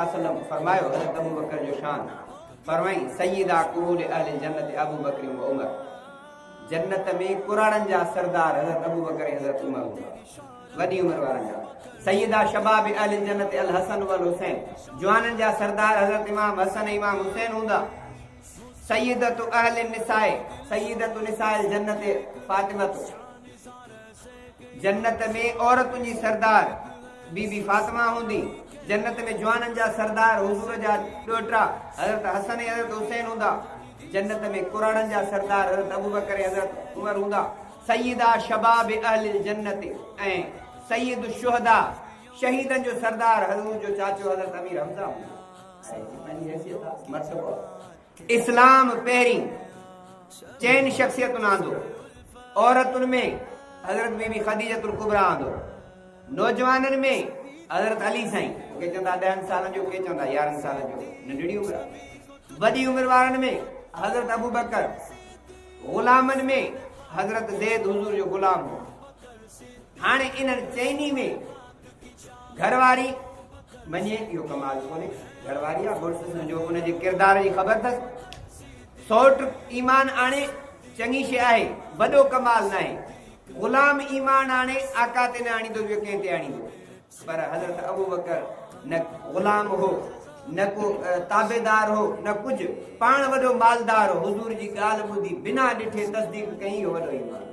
सल्लल्लाहु अलैहि वसल्लम फरमायो हज़रत अबू बकर जो शान फरमाई सय्यदा कुल अहल जन्नत अबू बकर व उमर जन्नत में कुराड़न जा सरदार हज़रत अबू बकर हज़रत उमर वडी उम्र वारन जा सय्यदा शबाब अहल जन्नत अल हसन वल हुसैन जवानन जा सरदार हज़रत इमाम हसन इमाम हुसैन हुंदा सय्यदतु अहल निसाए सय्यदतु निसाए जन्नत फातिमा जन्नत में औरतुन जी सरदार बीबी फातिमा हुंदी जन्नत में जवानन जा सरदार हुजूर जा डोटरा हज़रत हसन हज़रत हुसैन हुंदा जन्नत में कुराड़न जा सरदार हज़रत अबू बकर हज़रत उमर हुंदा सय्यदा शबाब अहल जन्नत ऐं सय्यद शुहदा शहीदन जो सरदार हजूर जो चाचो हज़रत अमीर हमजा हुंदा इस्लाम पहिरीं चैन शख्सियतुन आंदो औरतुन में हज़रत बीबी खदीजतुल कुबरा आंदो नौजवानन में हज़रत अली साईं के चंदा 10 सालन जो के चंदा 11 सालन जो नंढड़ी उम्र वडी उम्र वारन में हज़रत अबू बकर गुलामन में हज़रत ज़ैद हुजूर जो गुलाम हो हाणे इन चैनी में घरवारी मने यो कमाल कोने घरवारी आ गुरस जो उन जे किरदार जी खबर थस सौट ईमान आणे चंगी शे आहे वडो कमाल नाहे गुलाम ईमान आणे आका ते न आणी दो जो के ते आणी दो पर हज़रत अबू बकर न गुलाम हो न को ताबेदार हो न कुछ पाण वडो मालदार हो हुजूर जी गाल बुधी बिना डिठे तस्दीक कई वडो ईमान